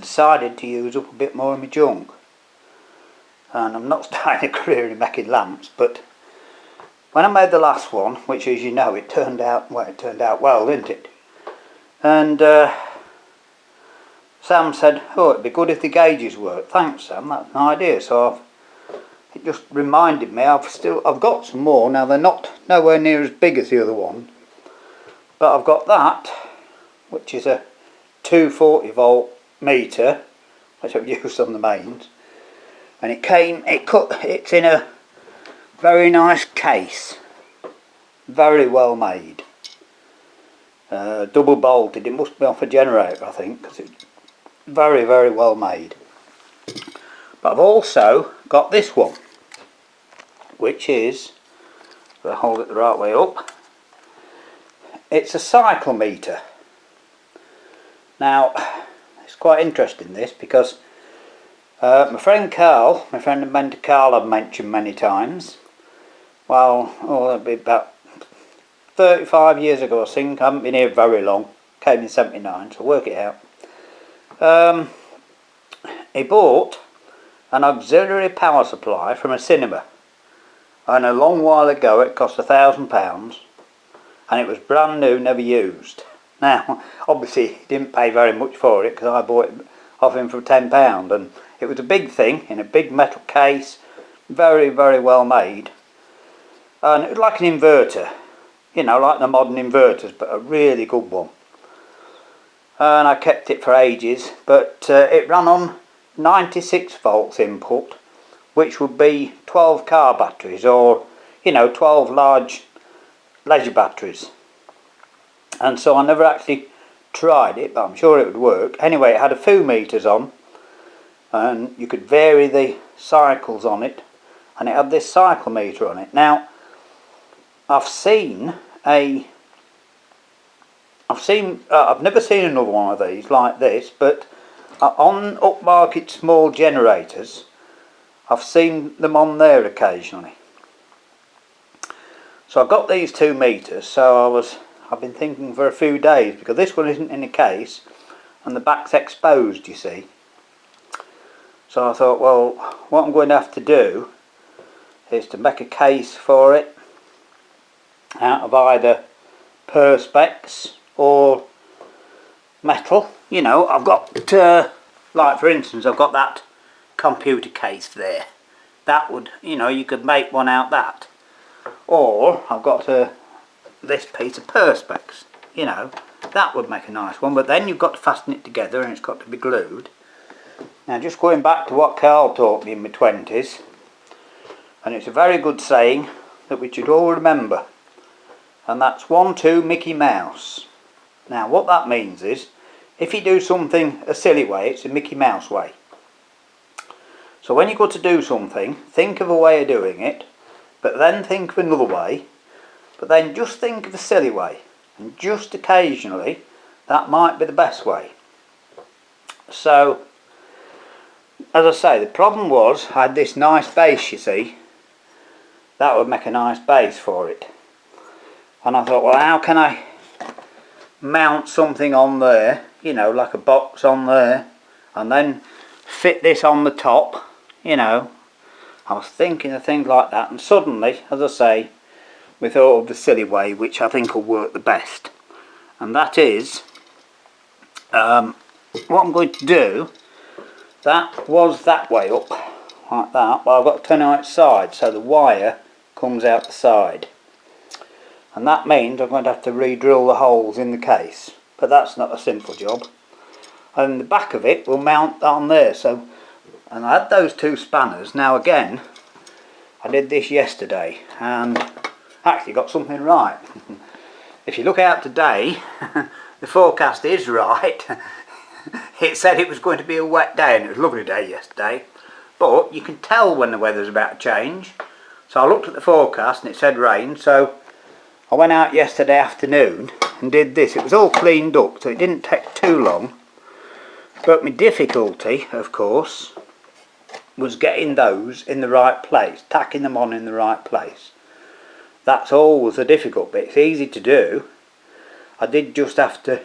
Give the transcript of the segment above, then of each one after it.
decided to use up a bit more of my junk. And I'm not starting a career in making lamps, but when I made the last one, which as you know it turned out well, didn't it? And Sam said, oh, it'd be good if the gauges worked. Thanks Sam, that's an idea. So it just reminded me I've got some more. Now they're nowhere near as big as the other one, but I've got that, which is a 240 volt meter, which I've used on the mains, and it's in a very nice case, very well made, double bolted. It must be off a generator, I think, because it's very, very well made. But I've also got this one, which is, if I hold it the right way up, it's a cycle meter. Now it's quite interesting this, because my friend and mentor Carl, I've mentioned many times. Well, that'd be about 35 years ago I think. I haven't been here very long, came in 79, so work it out. He bought an auxiliary power supply from a cinema, and a long while ago it cost £1,000, and it was brand new, never used. Now obviously he didn't pay very much for it, because I bought it off him for £10, and it was a big thing in a big metal case, very, very well made, and it was like an inverter, you know, like the modern inverters, but a really good one. And I kept it for ages, but it ran on 96 volts input, which would be 12 car batteries, or 12 large leisure batteries. And so I never actually tried it, but I'm sure it would work. Anyway, it had a few meters on, and you could vary the cycles on it, and it had this cycle meter on it. Now I've never seen another one of these like this, but on upmarket small generators I've seen them on there occasionally. So I got these 2 meters, so I've been thinking for a few days, because this one isn't in a case and the back's exposed, you see. So I thought, well, what I'm going to have to do is to make a case for it out of either perspex or metal. I've got, like for instance, I've got that computer case there. That would, you could make one out that. Or I've got this piece of perspex, that would make a nice one, but then you've got to fasten it together and it's got to be glued. Now just going back to what Carl taught me in my 20s, and it's a very good saying that we should all remember, and that's 1, 2, Mickey Mouse. Now what that means is, if you do something a silly way, it's a Mickey Mouse way. So when you go to do something, think of a way of doing it, but then think of another way, but then just think of a silly way, and just occasionally that might be the best way. So as I say, the problem was I had this nice base, you see. That would make a nice base for it, and I thought, well, how can I mount something on there, like a box on there, and then fit this on the top. I was thinking of things like that, and suddenly, as I say, we thought of the silly way, which I think will work the best, and that is what I'm going to do. That was that way up like that, but I've got to turn it on its side so the wire comes out the side, and that means I'm going to have to re-drill the holes in the case, but that's not a simple job. And the back of it will mount on there. So, and I had those 2 spanners. Now again, I did this yesterday and actually got something right. If you look out today, the forecast is right. It said it was going to be a wet day, and it was a lovely day yesterday, but you can tell when the weather's about to change. So I looked at the forecast and it said rain, so I went out yesterday afternoon and did this. It was all cleaned up, so it didn't take too long, but my difficulty, of course, was getting those in the right place, tacking them on in the right place. That's always the difficult bit. It's easy to do. I did just have to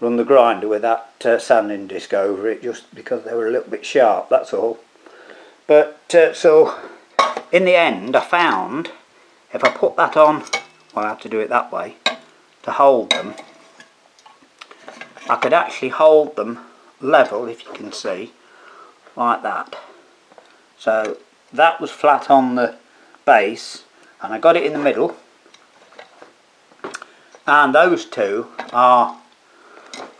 run the grinder with that sanding disc over it, just because they were a little bit sharp, that's all. But so in the end I found if I put that on, well, I have to do it that way to hold them, I could actually hold them level, if you can see, like that. So that was flat on the base and I got it in the middle, and those two are,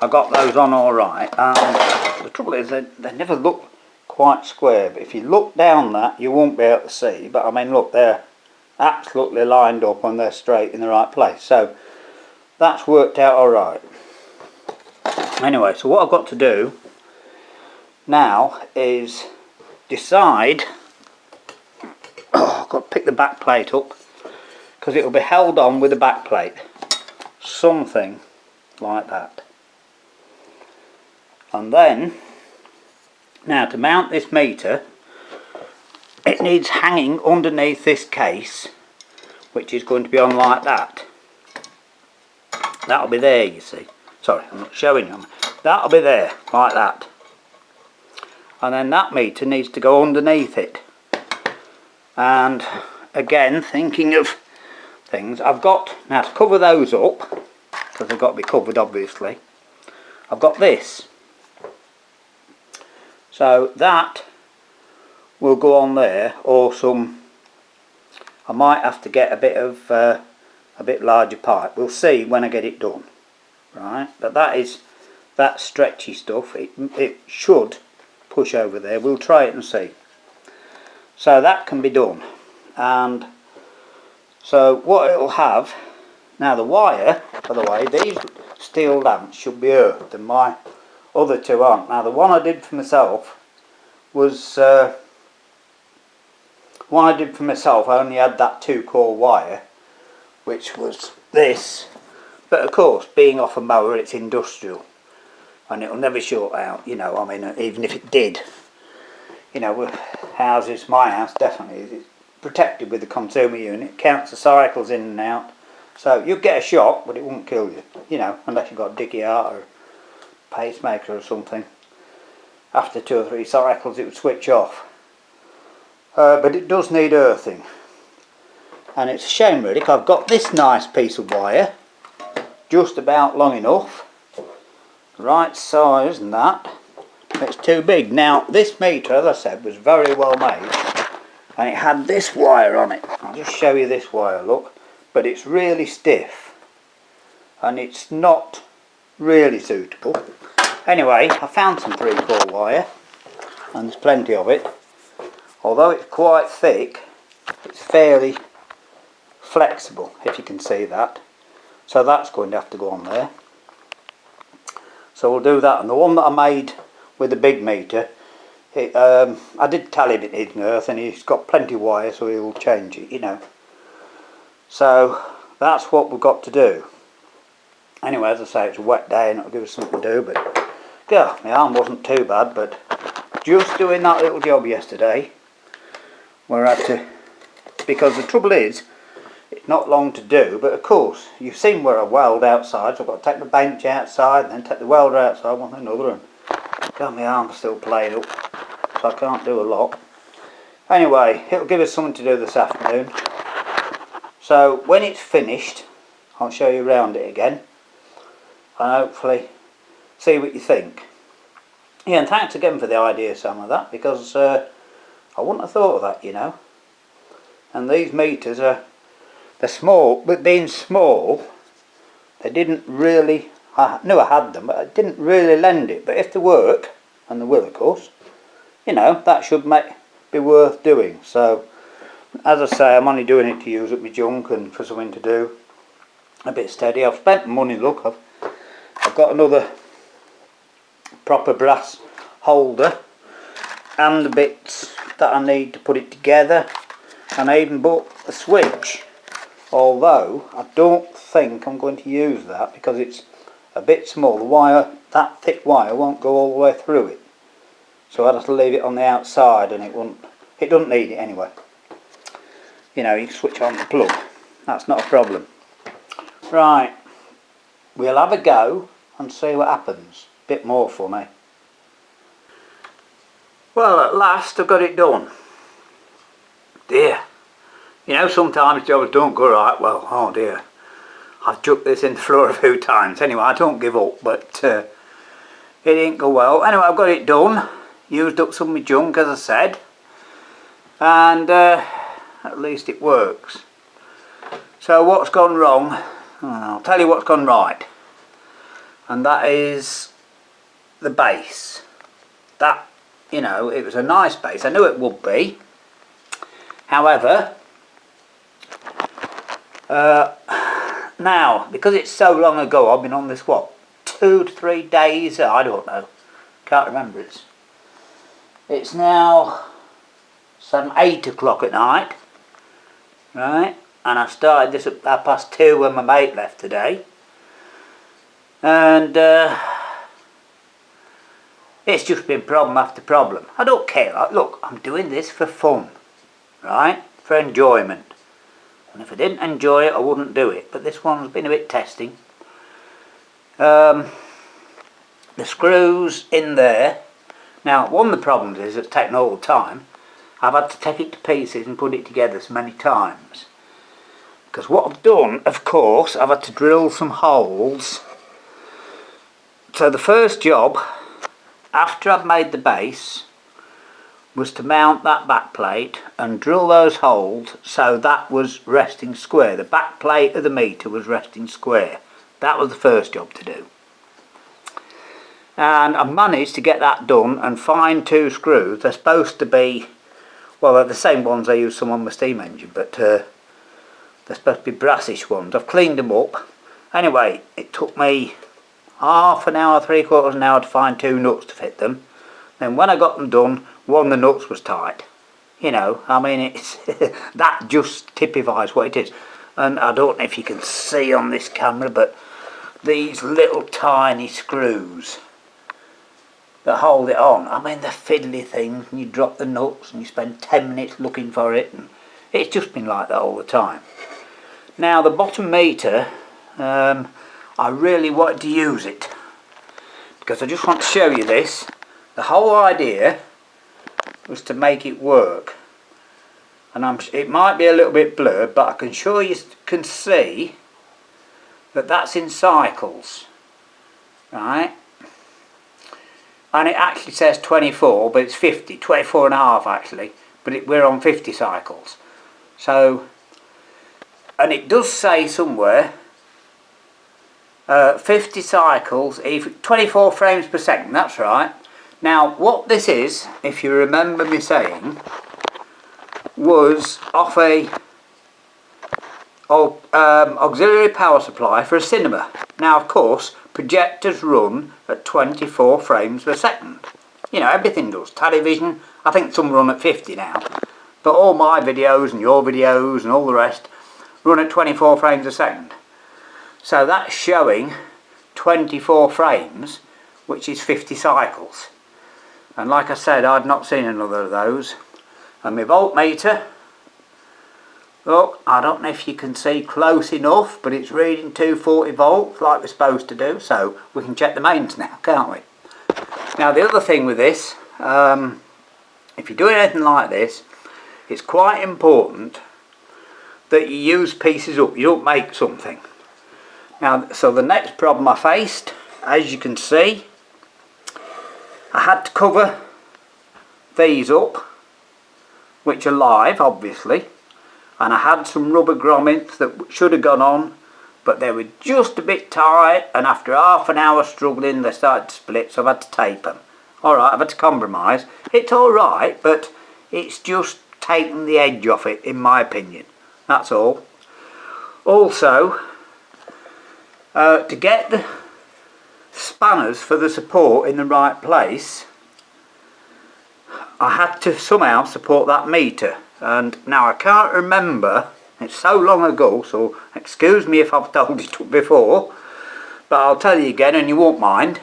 I got those on alright, and the trouble is they never look quite square, but if you look down that you won't be able to see, but I mean look, they're absolutely lined up and they're straight in the right place, so that's worked out alright. Anyway, so what I've got to do now is decide, I've got to pick the back plate up because it will be held on with the back plate, something like that. And then, now to mount this meter, it needs hanging underneath this case, which is going to be on like that. That'll be there, you see. Sorry, I'm not showing you. That'll be there, like that. And then that meter needs to go underneath it. And again, thinking of things, I've got, now to cover those up, because they've got to be covered obviously, I've got this. So that will go on there, or some, I might have to get a bit of a bit larger pipe. We'll see when I get it done, right? But that is that stretchy stuff. It should push over there. We'll try it and see. So that can be done, and so what it'll have now, the wire, by the way, these steel lamps should be earthed, and my other two aren't. Now the one I did for myself was I only had that 2-core wire, which was this, but of course being off a mower it's industrial and it'll never short out, you know. I mean, even if it did, you know, with houses, my house definitely is protected with the consumer unit, counts the cycles in and out, so you'll get a shock but it won't kill you, you know, unless you've got a dicky heart or pacemaker or something. After 2 or 3 cycles it would switch off. But it does need earthing, and it's a shame really, because I've got this nice piece of wire, just about long enough, the right size, and that it's too big. Now this meter, as I said, was very well made, and it had this wire on it. I'll just show you this wire, look, but it's really stiff and it's not really suitable. Anyway, I found some 3-core wire, and there's plenty of it. Although it's quite thick, it's fairly flexible, if you can see that. So that's going to have to go on there. So we'll do that. And the one that I made with the big meter, I did tell him it needs an earth, and he's got plenty of wire, so he'll change it, you know. So that's what we've got to do. Anyway, as I say, it's a wet day and it'll give us something to do, but yeah, my arm wasn't too bad, but just doing that little job yesterday, we're at to, because the trouble is, it's not long to do, but of course, you've seen where I weld outside, so I've got to take the bench outside, and then take the welder outside, one thing another, and God, my arm's still playing up, so I can't do a lot. Anyway, it'll give us something to do this afternoon. So when it's finished, I'll show you around it again, and hopefully see what you think. Yeah, and thanks again for the idea, Sam, of that, because I wouldn't have thought of that, you know. And these meters they're small, but being small, they didn't really, I knew I had them, but I didn't really lend it. But if they work, and they will of course, you know, that should be worth doing. So, as I say, I'm only doing it to use up my junk and for something to do a bit steady. I've spent money, look, I've got another proper brass holder and the bits that I need to put it together, and I even bought a switch, although I don't think I'm going to use that because it's a bit small. The wire, that thick wire, won't go all the way through it, so I'd have to leave it on the outside, and it doesn't need it anyway. You know, you can switch on the plug, that's not a problem. Right, we'll have a go and see what happens. Bit more funny. Well, at last I've got it done. Dear. You know, sometimes jobs don't go right. Well, oh dear. I've chucked this in the floor a few times. Anyway, I don't give up, but it didn't go well. Anyway, I've got it done. Used up some of my junk, as I said. And at least it works. So what's gone wrong? I'll tell you what's gone right. And that is the base. That, you know, it was a nice base. I knew it would be. However, now, because it's so long ago, I've been on this, what, 2 to 3 days? I don't know. Can't remember. It's now 8 o'clock at night. Right? And I started this at 2:30 when my mate left today. And it's just been problem after problem. I don't care. Look, I'm doing this for fun. Right? For enjoyment. And if I didn't enjoy it, I wouldn't do it. But this one's been a bit testing. The screws in there. Now, one of the problems is it's taken all the time. I've had to take it to pieces and put it together so many times. Because what I've done, of course, I've had to drill some holes. So the first job, after I've made the base, was to mount that back plate and drill those holes so that was resting square. The back plate of the meter was resting square. That was the first job to do. And I managed to get that done and find 2 screws. They're supposed to be, well, they're the same ones I use some on my steam engine, but they're supposed to be brassish ones. I've cleaned them up. Anyway, it took me half an hour, 3/4 of an hour to find 2 nuts to fit them. Then when I got them done, one of the nuts was tight. You know, I mean, it's that just typifies what it is. And I don't know if you can see on this camera, but these little tiny screws that hold it on, I mean, they're fiddly things, and you drop the nuts and you spend 10 minutes looking for it, and it's just been like that all the time. Now the bottom meter, I really wanted to use it because I just want to show you this. The whole idea was to make it work, and it might be a little bit blurred, but I can sure you can see that that's in cycles, right? And it actually says 24, but it's 50, 24 and a half actually, but we're on 50 cycles. So, and it does say somewhere 50 cycles, 24 frames per second, that's right. Now what this is, if you remember me saying, was off a auxiliary power supply for a cinema. Now of course projectors run at 24 frames per second. You know, everything does. Television, I think some run at 50 now, but all my videos and your videos and all the rest run at 24 frames a second. So that's showing 24 frames, which is 50 cycles. And like I said, I'd not seen another of those. And my voltmeter, look, I don't know if you can see close enough, but it's reading 240 volts like we're supposed to do, so we can check the mains now, can't we? Now the other thing with this, if you're doing anything like this, it's quite important that you use pieces up, you don't make something. Now, so the next problem I faced, as you can see, I had to cover these up, which are live obviously, and I had some rubber grommets that should have gone on, but they were just a bit tight, and after half an hour struggling they started to split, so I've had to tape them. Alright, I've had to compromise. It's alright, but it's just taking the edge off it, in my opinion. That's all. Also, to get the spanners for the support in the right place, I had to somehow support that meter, and now I can't remember, it's so long ago, so excuse me if I've told you before, but I'll tell you again and you won't mind.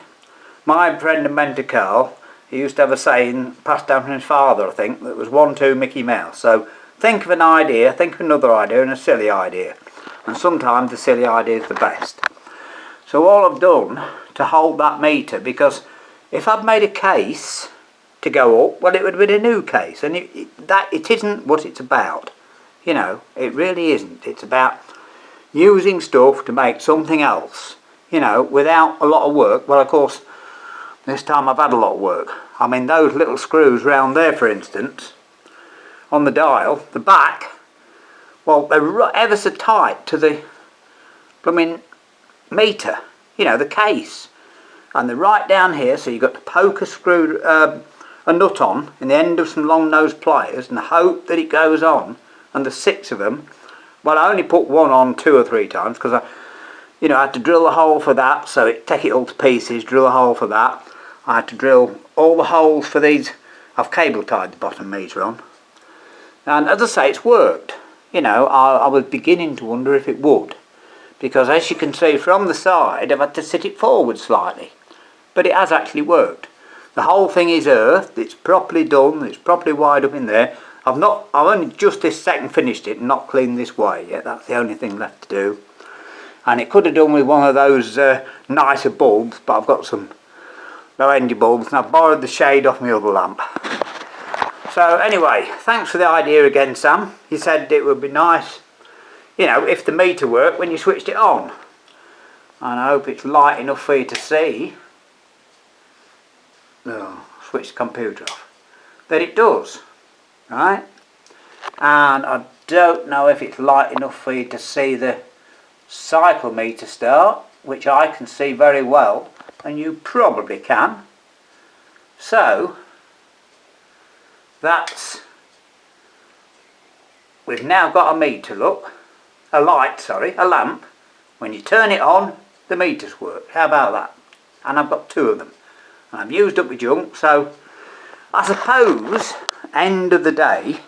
My friend and mentor Carl, he used to have a saying passed down from his father, I think, that was 1, 2 Mickey Mouse. So think of an idea, think of another idea and a silly idea, and sometimes the silly idea is the best. So all I've done to hold that meter, because if I'd made a case to go up, well, it would have been a new case, and it isn't what it's about. You know, it really isn't. It's about using stuff to make something else, you know, without a lot of work. Well, of course, this time I've had a lot of work. I mean, those little screws round there, for instance, on the dial, the back, well, they're ever so tight to the blooming meter, you know, the case. And they're right down here, so you've got to poke a nut on in the end of some long nose pliers and hope that it goes on. And there's 6 of them. Well, I only put one on 2 or 3 times because I had to drill a hole for that, so take it all to pieces, drill a hole for that. I had to drill all the holes for these. I've cable tied the bottom meter on. And as I say, it's worked. You know, I was beginning to wonder if it would. Because as you can see from the side, I've had to sit it forward slightly. But it has actually worked. The whole thing is earthed, it's properly done, it's properly wired up in there. I've only just this second finished it and not cleaned this wire yet. That's the only thing left to do. And it could have done with one of those nicer bulbs, but I've got some low energy bulbs and I've borrowed the shade off my other lamp. So anyway, thanks for the idea again, Sam. You said it would be nice, you know, if the meter worked when you switched it on. And I hope it's light enough for you to see. Oh, switch the computer off. That it does, right? And I don't know if it's light enough for you to see the cycle meter start, which I can see very well, and you probably can. So we've now got a meter, look, a lamp. When you turn it on, the meters work. How about that? And I've got 2 of them. And I've used up my junk, so I suppose, end of the day,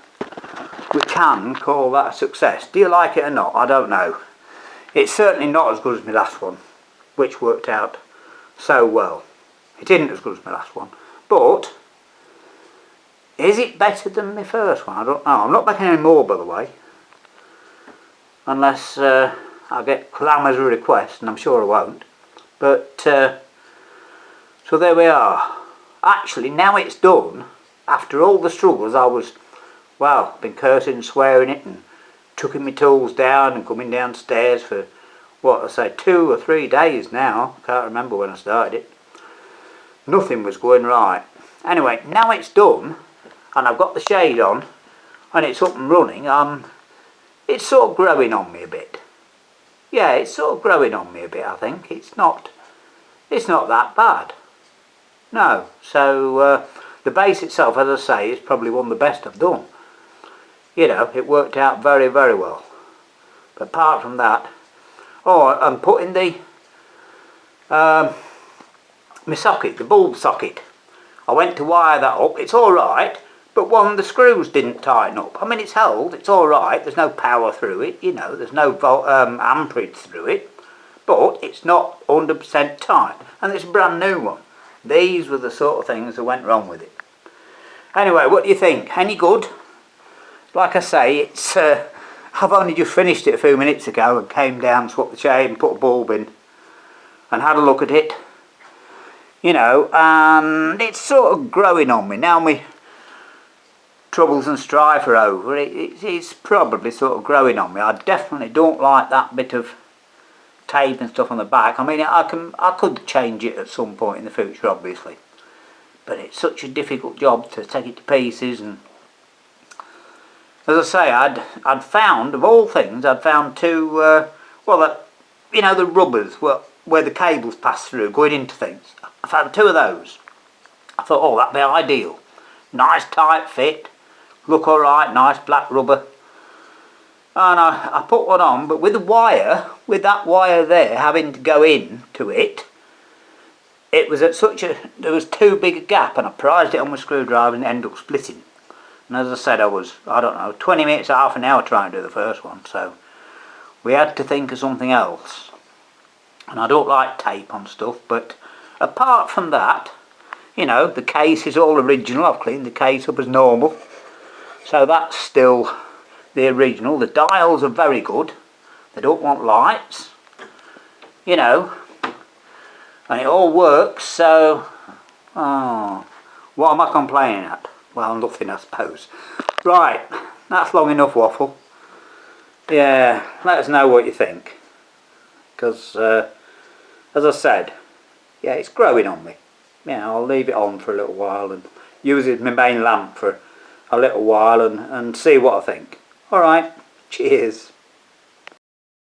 we can call that a success. Do you like it or not? I don't know. It's certainly not as good as my last one, which worked out so well. It isn't as good as my last one. But is it better than my first one? I don't know. I'm not making any more, by the way. Unless I get clamours of requests, and I'm sure I won't. But, so there we are. Actually, now it's done, after all the struggles I was, well, been cursing and swearing it and chucking my tools down and coming downstairs for, what I say, 2 or 3 days now. I can't remember when I started it. Nothing was going right. Anyway, now it's done, and I've got the shade on, and it's up and running. It's sort of growing on me a bit. Yeah, it's sort of growing on me a bit, I think. It's not that bad. No, so the base itself, as I say, is probably one of the best I've done. You know, it worked out very, very well. But apart from that, I'm putting the my socket, the bulb socket. I went to wire that up. It's all right, but one of the screws didn't tighten up. I mean, it's held. It's all right. There's no power through it. You know, there's no amperage through it, but it's not 100% tight, and it's a brand new one. These were the sort of things that went wrong with it. Anyway, what do you think? Any good? Like I say, it's I've only just finished it a few minutes ago and came down, swapped the shade and put a bulb in and had a look at it. You know, and it's sort of growing on me. Now my troubles and strife are over, it's probably sort of growing on me. I definitely don't like that bit of tape and stuff on the back. I mean, I could change it at some point in the future, obviously. But it's such a difficult job to take it to pieces. And as I say, I'd found, of all things, I'd found 2, you know, the rubbers where the cables pass through, going into things. I found 2 of those. I thought, oh, that'd be ideal. Nice tight fit, look alright, nice black rubber. And I put one on, but with that wire there having to go in to it, it was at there was too big a gap, and I prized it on my screwdriver and it ended up splitting. And as I said, I don't know, 20 minutes, half an hour trying to do the first one, so we had to think of something else. And I don't like tape on stuff, but apart from that, you know, the case is all original. I've cleaned the case up as normal, so that's still the original. The dials are very good. They don't want lights. You know, and it all works, so oh, what am I complaining at? Well, nothing, I suppose. Right, that's long enough waffle. Yeah, let us know what you think, because as I said, yeah, it's growing on me. Yeah, I'll leave it on for a little while and use it as my main lamp for a little while and see what I think. Alright, cheers.